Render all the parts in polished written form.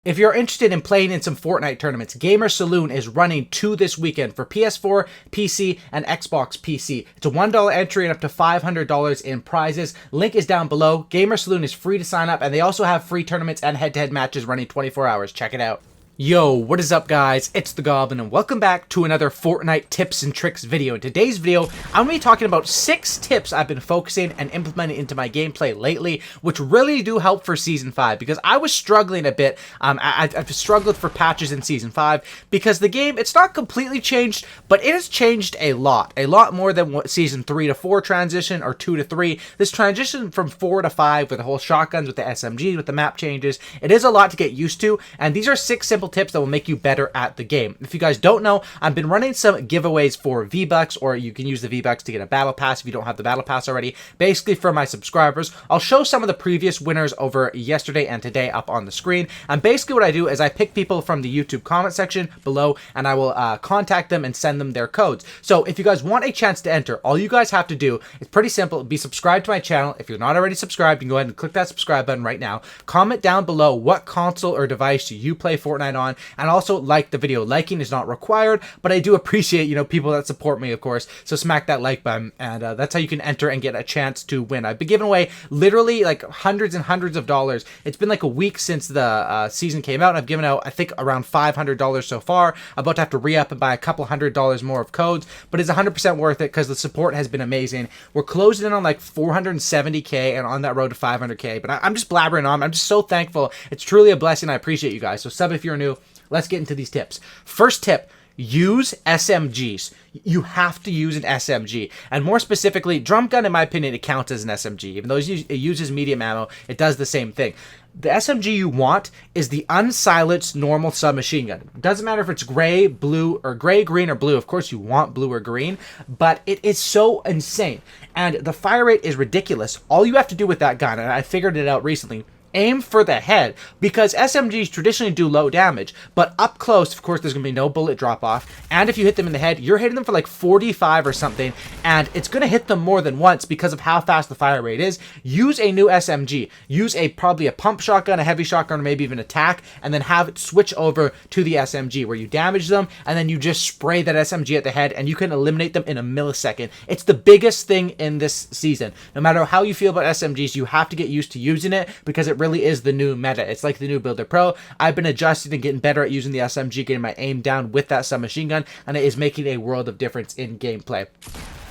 If you're interested in playing in some Fortnite tournaments, Gamer Saloon is running 2 this weekend for PS4, PC, and Xbox PC. It's a $1 entry and up to $500 in prizes. Link is down below. Gamer Saloon is free to sign up, and they also have free tournaments and head-to-head matches running 24 hours. Check it out. Yo, what is up guys? It's the Goblin and welcome back to another Fortnite tips and tricks video. In today's video, I'm going to be talking about 6 tips I've been focusing and implementing into my gameplay lately, which really do help for Season 5 because I was struggling a bit. I've struggled for patches in Season 5 because the game, it's not completely changed, but it has changed a lot more than what Season 3 to 4 transition or 2 to 3. This transition from 4 to 5 with the whole shotguns, with the SMGs, with the map changes, it is a lot to get used to, and these are 6 simple tips that will make you better at the game. If you guys don't know, I've been running some giveaways for V-Bucks, or you can use the V-Bucks to get a battle pass if you don't have the battle pass already. Basically for my subscribers, I'll show some of the previous winners over yesterday and today up on the screen. And basically what I do is I pick people from the YouTube comment section below, and I will contact them and send them their codes. So if you guys want a chance to enter, all you guys have to do is pretty simple. Be subscribed to my channel. If you're not already subscribed, you can go ahead and click that subscribe button right now. Comment down below what console or device you play Fortnite on, and also like the video. Liking is not required, but I do appreciate, people that support me, of course. So smack that like button, and that's how you can enter and get a chance to win. I've been giving away literally like hundreds and hundreds of dollars. It's been like a week since the season came out, and I've given out, I think, around $500 so far. I'm about to have to re-up and buy a couple $100 more of codes, but it's 100% worth it because the support has been amazing. We're closing in on like 470k and on that road to 500k, but I'm just blabbering on. I'm just so thankful. It's truly a blessing. I appreciate you guys. So sub if you're new. Let's get into these tips. First tip, use SMGs. You have to use an SMG. And more specifically, drum gun, in my opinion, it counts as an SMG. Even though it uses medium ammo, it does the same thing. The SMG you want is the unsilenced normal submachine gun. It doesn't matter if it's gray, blue, or gray, green, or blue. Of course, you want blue or green, but it is so insane. And the fire rate is ridiculous. All you have to do with that gun, and I figured it out recently, aim for the head, because SMGs traditionally do low damage, but up close, of course, there's going to be no bullet drop off, and if you hit them in the head, you're hitting them for like 45 or something, and it's going to hit them more than once because of how fast the fire rate is. Use a new SMG. Use probably a pump shotgun, a heavy shotgun, or maybe even a tac, and then have it switch over to the SMG, where you damage them, and then you just spray that SMG at the head, and you can eliminate them in a millisecond. It's the biggest thing in this season. No matter how you feel about SMGs, you have to get used to using it, because it really is the new meta. It's like the new Builder Pro. I've been adjusting and getting better at using the SMG, getting my aim down with that submachine gun, and it is making a world of difference in gameplay.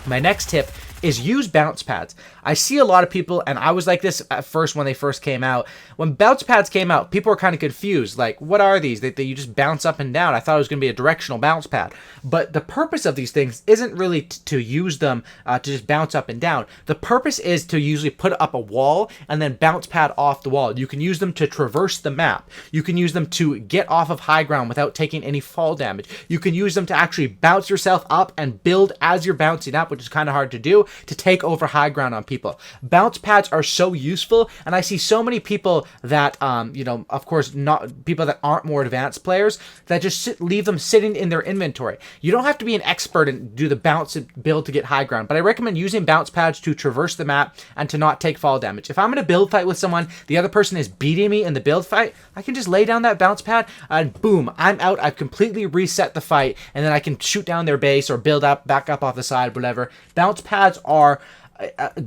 My next tip is use bounce pads. I see a lot of people, and I was like this at first when they first came out. When bounce pads came out, people were kind of confused. Like, what are these? You just bounce up and down. I thought it was going to be a directional bounce pad. But the purpose of these things isn't really to use them to just bounce up and down. The purpose is to usually put up a wall and then bounce pad off the wall. You can use them to traverse the map. You can use them to get off of high ground without taking any fall damage. You can use them to actually bounce yourself up and build as you're bouncing up, which is kind of hard to do, to take over high ground on people. Bounce pads are so useful, and I see so many people that, of course, not people that aren't more advanced players, that just leave them sitting in their inventory. You don't have to be an expert and do the bounce and build to get high ground, but I recommend using bounce pads to traverse the map and to not take fall damage. If I'm in a build fight with someone, the other person is beating me in the build fight, I can just lay down that bounce pad and boom, I'm out. I've completely reset the fight, and then I can shoot down their base or build up, back up off the side, whatever. Bounce pads are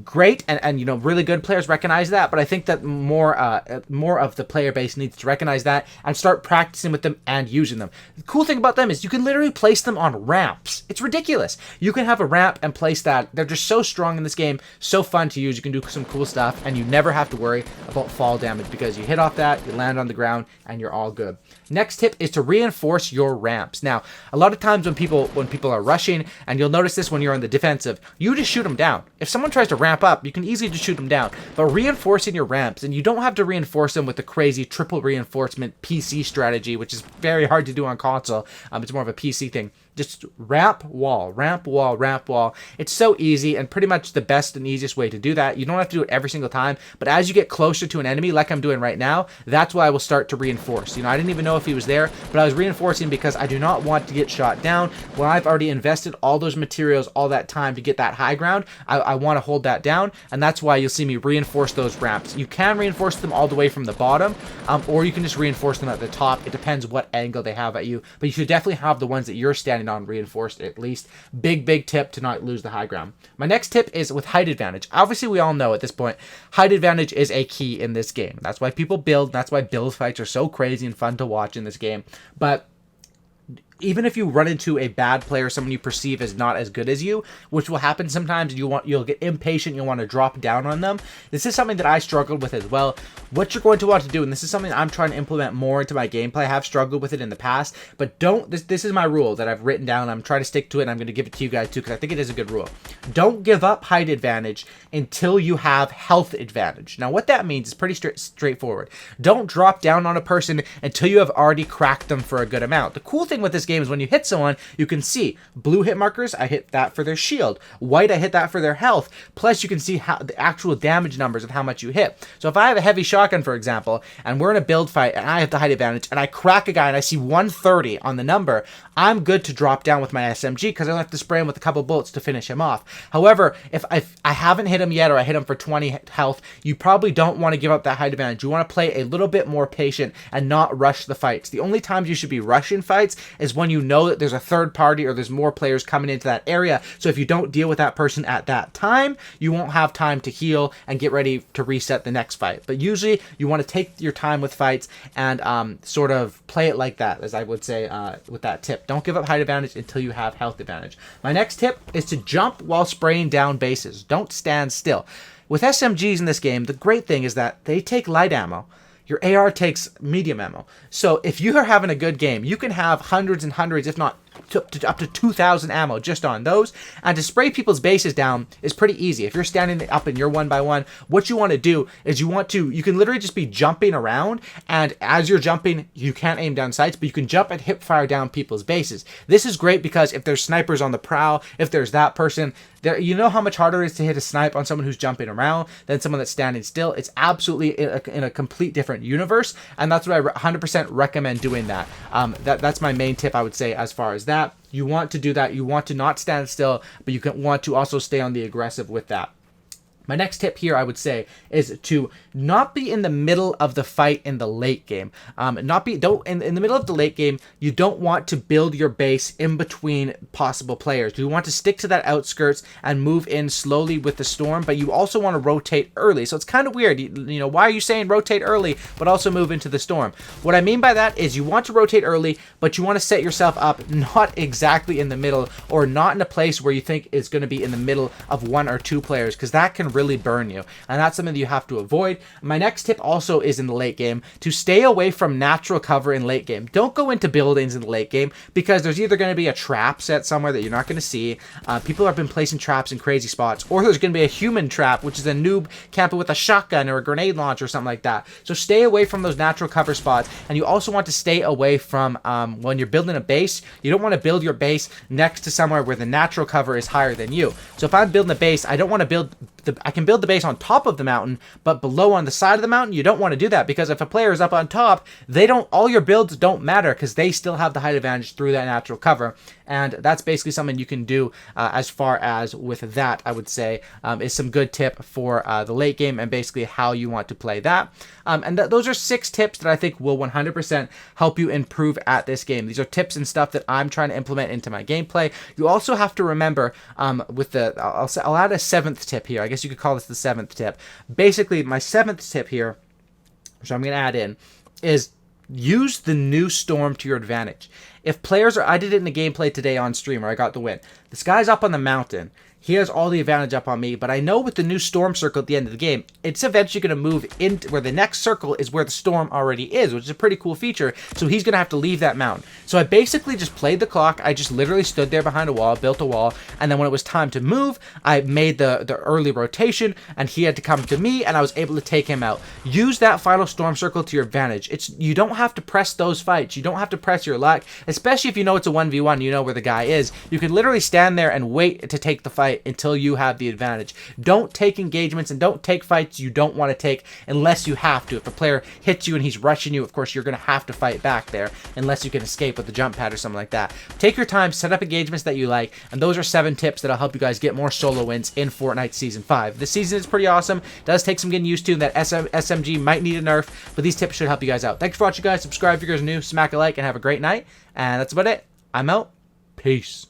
great, and really good players recognize that, but I think that more of the player base needs to recognize that and start practicing with them and using them. The cool thing about them is you can literally place them on ramps. It's ridiculous. You can have a ramp and place that. They're just so strong in this game, so fun to use. You can do some cool stuff, and you never have to worry about fall damage because you hit off that, you land on the ground, and you're all good. Next tip is to reinforce your ramps. Now, a lot of times when people are rushing, and you'll notice this when you're on the defensive, you just shoot them down. If someone tries to ramp up, you can easily just shoot them down. But reinforcing your ramps, and you don't have to reinforce them with the crazy triple reinforcement PC strategy, which is very hard to do on console. It's more of a PC thing. Just ramp wall, ramp wall, ramp wall. It's so easy and pretty much the best and easiest way to do that. You don't have to do it every single time, but as you get closer to an enemy, like I'm doing right now, that's why I will start to reinforce. You know, I didn't even know if he was there, but I was reinforcing because I do not want to get shot down. When I've already invested all those materials, all that time to get that high ground, I want to hold that down, and that's why you'll see me reinforce those ramps. You can reinforce them all the way from the bottom, or you can just reinforce them at the top. It depends what angle they have at you, but you should definitely have the ones that you're standing on reinforced at least. Big tip to not lose the high ground. My next tip is with height advantage. Obviously, we all know at this point, height advantage is a key in this game. That's why people build. That's why build fights are so crazy and fun to watch in this game. But even if you run into a bad player, someone you perceive as not as good as you, which will happen sometimes, you'll get impatient, you'll want to drop down on them. This is something that I struggled with as well. What you're going to want to do, and this is something I'm trying to implement more into my gameplay. I have struggled with it in the past, but this is my rule that I've written down. I'm trying to stick to it, and I'm going to give it to you guys too, because I think it is a good rule. Don't give up height advantage until you have health advantage. Now, what that means is pretty straightforward. Don't drop down on a person until you have already cracked them for a good amount. The cool thing with this game is when you hit someone, you can see blue hit markers. I hit that for their shield. White, I hit that for their health. Plus, you can see how the actual damage numbers of how much you hit. So if I have a heavy shotgun, for example, and we're in a build fight, and I have the height advantage, and I crack a guy, and I see 130 on the number, I'm good to drop down with my SMG because I don't have to spray him with a couple bullets to finish him off. However, if I haven't hit him yet, or I hit him for 20 health, you probably don't want to give up that height advantage. You want to play a little bit more patient and not rush the fights. The only times you should be rushing fights is when you know that there's a third party or there's more players coming into that area. So if you don't deal with that person at that time, you won't have time to heal and get ready to reset the next fight. But usually you want to take your time with fights and sort of play it like that, as I would say with that tip. Don't give up height advantage until you have health advantage. My next tip is to jump while spraying down bases. Don't stand still. With SMGs in this game, the great thing is that they take light ammo. Your AR takes medium ammo. So if you are having a good game, you can have hundreds and hundreds, if not up to 2,000 ammo just on those. And to spray people's bases down is pretty easy. If you're standing up and you're one by one, what you want to do is you can literally just be jumping around, and as you're jumping, you can't aim down sights, but you can jump and hipfire down people's bases. This is great because if there's snipers on the prowl, if there's that person, you know how much harder it is to hit a snipe on someone who's jumping around than someone that's standing still. It's absolutely in a complete different universe, and that's what I 100% recommend doing that. That's my main tip, I would say, as far as that. You want to do that. You want to not stand still, but you want to also stay on the aggressive with that. My next tip here, I would say, is to not be in the middle of the fight in the late game. In the middle of the late game, you don't want to build your base in between possible players. You want to stick to that outskirts and move in slowly with the storm, but you also want to rotate early. So it's kind of weird. You know, why are you saying rotate early, but also move into the storm? What I mean by that is you want to rotate early, but you want to set yourself up not exactly in the middle, or not in a place where you think is going to be in the middle of one or two players, because that can really burn you, and that's something that you have to avoid. My next tip also is in the late game, to stay away from natural cover in late game. Don't go into buildings in the late game, because there's either going to be a trap set somewhere that you're not going to see. People have been placing traps in crazy spots, or there's going to be a human trap, which is a noob camping with a shotgun or a grenade launcher or something like that. So stay away from those natural cover spots, and you also want to stay away from when you're building a base, you don't want to build your base next to somewhere where the natural cover is higher than you. So if I'm building a base, I don't want to build I can build the base on top of the mountain, but below on the side of the mountain, you don't want to do that, because if a player is up on top, all your builds don't matter, because they still have the height advantage through that natural cover. And that's basically something you can do as far as with that, I would say, is some good tip for the late game and basically how you want to play that. And those are 6 tips that I think will 100% help you improve at this game. These are tips and stuff that I'm trying to implement into my gameplay. You also have to remember I'll add a 7th tip here. I guess you could call this the 7th tip. Basically, my 7th tip here, which I'm going to add in, is use the new storm to your advantage. If players I did it in the gameplay today on stream where I got the win. This guy's up on the mountain. he has all the advantage up on me, but I know with the new storm circle at the end of the game, it's eventually going to move into where the next circle is where the storm already is, which is a pretty cool feature, so he's going to have to leave that mountain. So I basically just played the clock. I just literally stood there behind a wall, built a wall, and then when it was time to move, I made the early rotation, and he had to come to me, and I was able to take him out. Use that final storm circle to your advantage. You don't have to press those fights. You don't have to press your luck, especially if you know it's a 1v1, you know where the guy is. You can literally stand there and wait to take the fight until you have the advantage. Don't take engagements and don't take fights you don't want to take unless you have to. If a player hits you and he's rushing you, of course you're going to have to fight back there unless you can escape with the jump pad or something like that. Take your time, set up engagements that you like, and those are 7 tips that'll help you guys get more solo wins in Fortnite Season 5. This season is pretty awesome. It does take some getting used to, and that SMG might need a nerf, but these tips should help you guys out. Thanks for watching, guys. Subscribe if you guys are new, smack a like, and have a great night. And that's about it. I'm out. Peace.